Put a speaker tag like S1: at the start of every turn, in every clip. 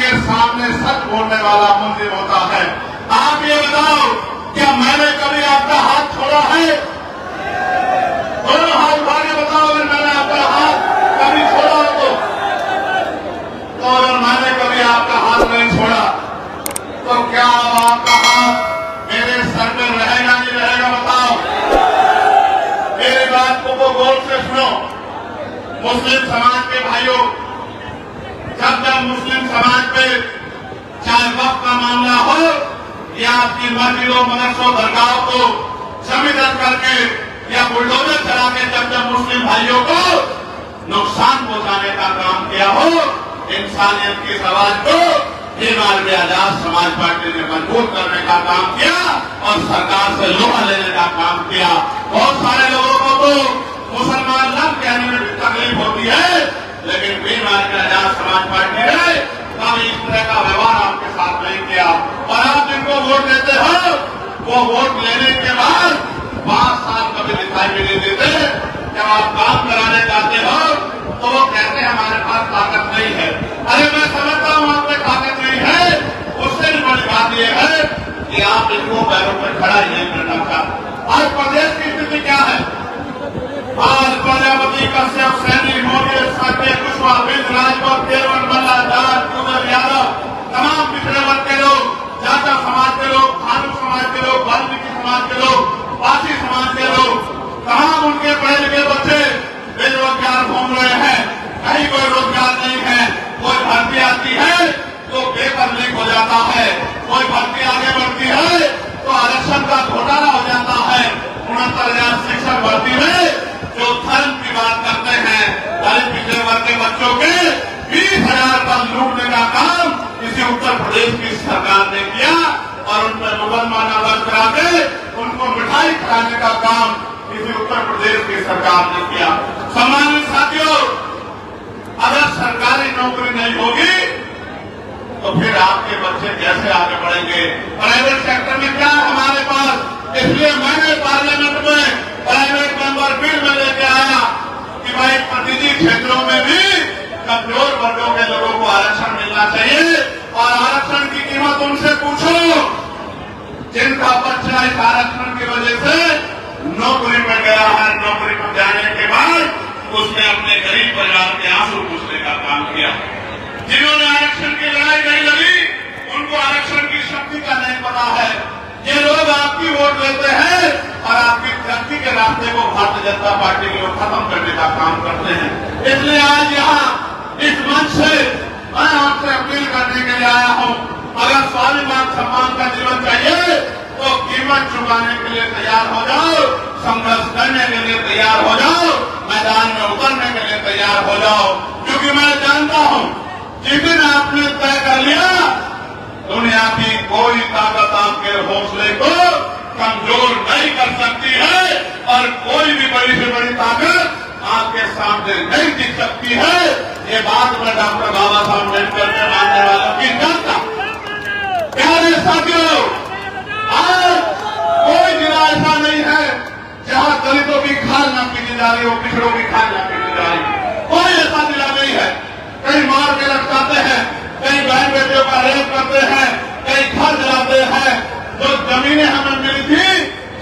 S1: के सामने सच बोलने वाला मुस्लिम होता है। आप ये बताओ, क्या मैंने कभी आपका हाथ छोड़ा है? दोनों हाथ उठा के बताओ, अगर मैंने आपका हाथ कभी छोड़ा हो तो अगर मैंने कभी आपका हाथ नहीं छोड़ा तो क्या अब आपका हाथ मेरे सर में रहेगा नहीं रहेगा? बताओ। मेरी बात को गौर से सुनो। मुस्लिम समाज के भाइयों, जब मुस्लिम समाज पे चाहे वक्त का मामला हो या आपकी मस्जिदों मदरसों दरगाहों को जमीन करके या बुलडोजर चला के जब मुस्लिम भाइयों को नुकसान पहुंचाने का काम किया हो, इंसानियत की आवाज को बीमार में आजाद समाज पार्टी ने मजबूत करने का काम किया और सरकार से लोहा लेने का काम किया। बहुत सारे लोगों को तो मुसलमान नाम कहने में भी तकलीफ होती है, लेकिन बीमार में आजाद समाज पार्टी ने कभी इस तरह का व्यवहार आपके साथ नहीं किया। और आप जिनको वोट देते हो, वो वोट लेने के बाद 5 साल कभी दिखाई भी नहीं देते। जब आप काम कराने जाते हो तो वो कहते हैं हमारे पास ताकत नहीं है। अरे मैं समझता हूँ आप में ताकत नहीं है, उससे भी बड़ी बात यह है कि आप इनको पैरों पर खड़ा ही नहीं करना चाहते। आज प्रदेश की स्थिति क्या है? आज प्रजापति, कश्यप, सैनी, मौर्य, साक्य, कुशवाहा, बिंद, राजपूत, केवल, मल्ला, जाट, कुंवर, यादव, तमाम पिछड़े वर्ग के लोग, जाटा समाज के लोग, भानु समाज के लोग, वाल्मीकि समाज के लोग, पासी समाज के लोग, तमाम उनके पढ़े लिखे बच्चे बेरोजगार घूम रहे हैं। कहीं कोई रोजगार नहीं है। कोई भर्ती आती है तो पेपर लीक हो जाता है, कोई भर्ती आगे बढ़ती है तो आरक्षण का घोटाला हो जाता है। 69,000 शिक्षक भर्ती में जो धर्म की बात करते हैं, दलित पिछड़े वर्ग के बच्चों के 20,000 पर लूटने का काम इसी उत्तर प्रदेश की सरकार ने किया और उन पर मुकदमा दर्ज करा के उनको मिठाई खिलाने का काम इसी उत्तर प्रदेश की सरकार ने किया। सम्मानित साथियों, अगर सरकारी नौकरी नहीं होगी तो फिर आपके बच्चे कैसे आगे बढ़ेंगे? प्राइवेट सेक्टर में क्या है हमारे पास? इसलिए मैंने पार्लियामेंट में प्राइवेट मेंबर बिल में लेके आया कि भाई प्रतिनिधि क्षेत्रों में भी कमजोर वर्गों के लोगों को आरक्षण मिलना चाहिए। और आरक्षण की कीमत उनसे पूछो जिनका बच्चा इस आरक्षण की वजह से नौकरी पर गया है। नौकरी पर जाने के बाद उसने अपने गरीब परिवार के आंसू पूछने का काम किया। जिन्होंने आरक्षण की लड़ाई नहीं लड़ी, उनको आरक्षण की शक्ति का नहीं पता है। ये लोग आपकी वोट लेते हैं और आपकी तरक्की के रास्ते को भारतीय जनता पार्टी के लोग खत्म करने का काम करते हैं। इसलिए आज यहाँ इस मंच से मैं आपसे अपील करने के लिए आया हूँ, अगर स्वाभिमान सम्मान का जीवन चाहिए तो कीमत चुकाने के लिए तैयार हो जाओ, संघर्ष करने के लिए तैयार हो जाओ, मैदान में उतरने के लिए तैयार हो जाओ। क्योंकि मैं जानता हूँ जिस दिन आपने तय कर लिया, दुनिया की कोई ताकत आपके हौसले को कमजोर नहीं कर सकती है और कोई भी बड़ी से बड़ी ताकत आपके सामने नहीं दिख सकती है। ये बात मैं डॉक्टर बाबा साहब अम्बेडकर के मानने वालों की जानता। प्यारे साथियों, आज कोई जिला ऐसा नहीं है जहां दलितों की खाल न पीटी जा रही हो, पिछड़ों की खाल न पीटी जा रही हो। कोई ऐसा जिला नहीं है। कहीं मार के लटकाते हैं, कहीं बहन बेटियों का रेप करते हैं, कहीं घर जलाते हैं। जो जमीनें हमें मिली थी,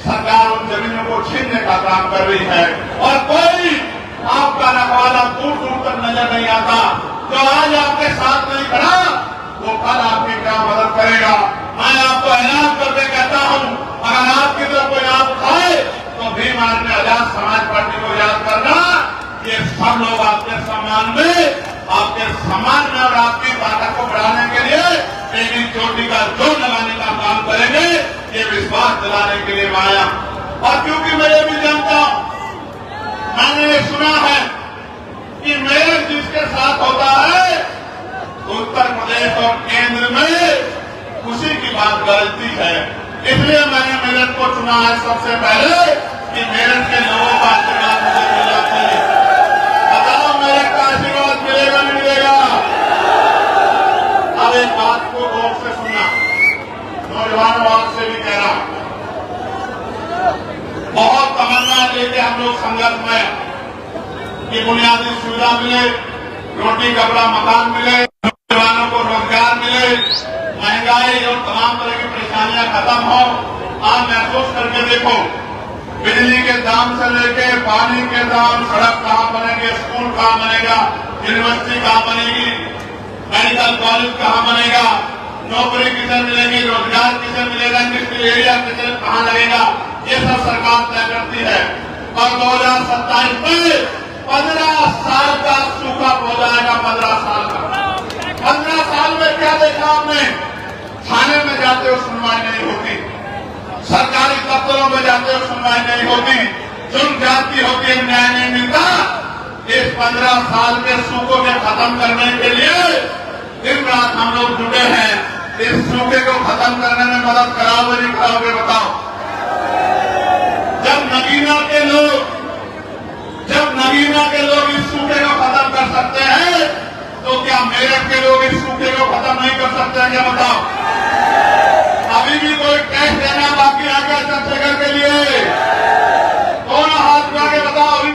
S1: सरकार उन जमीनों को छीनने का काम कर रही है और कोई आपका रखवाला दूर दूर तक नजर नहीं आता। जो आज आपके साथ नहीं खड़ा, वो कल आपकी क्या मदद करेगा? मैं आपको ऐलान करके कहता हूं, अगर आपकी तरफ कोई हाथ उठाए तो भीम आर्मी आजाद समाज पार्टी को याद करना। ये सब लोग आपके सम्मान में और आपकी ताकत को बढ़ाने के लिए एक चोटी का जोर लगाने का काम करेंगे, ये विश्वास दिलाने के लिए आया। और क्योंकि मैं ये भी जानता हूं, मैंने ये सुना है कि मेरठ जिसके साथ होता है उत्तर प्रदेश और केंद्र में उसी की बात गलती है। इसलिए मैंने मेरठ को चुना है सबसे पहले कि मेरठ के लोगों का आशीर्वाद मुझे मिलना चाहिए। बताओ मेरठ का आशीर्वाद मिलेगा नहीं मिलेगा? अब एक बात को गौर से सुनना, नौजवानों आपसे भी कह रहा हूं, बहुत तमन्ना लेके हम लोग संघर्ष में कि बुनियादी सुविधा मिले, रोटी कपड़ा मकान मिले, नौजवानों को रोजगार खत्म हो। आप महसूस करके देखो, बिजली के दाम से लेके पानी के दाम, सड़क कहाँ बनेंगे, स्कूल कहाँ बनेगा, यूनिवर्सिटी कहाँ बनेगी, मेडिकल कॉलेज कहाँ बनेगा, नौकरी किसे मिलेगी, रोजगार किसे मिलेगा, इंडस्ट्रियल एरिया किसे कहाँ लगेगा, ये सब सरकार तय करती है। और 2027 में 15 साल का सूखा हो जाएगा। 15 साल का, 15 साल में क्या देखा आपने? थाने में जाते हो सुनवाई नहीं होती, सरकारी दफ्तरों में जाते हो सुनवाई नहीं होती, जुर्म जाती होती है, न्याय नहीं मिलता। इस 15 साल के सूखों को खत्म करने के लिए दिन रात हम लोग जुटे हैं। इस सूखे को खत्म करने में मदद कराओगे नहीं कराओगे बताओ? जब नगीना के लोग इस सूखे को खत्म कर सकते हैं, तो क्या मेरठ के लोग इस सूखे को खत्म नहीं कर सकते हैं? क्या बताओ?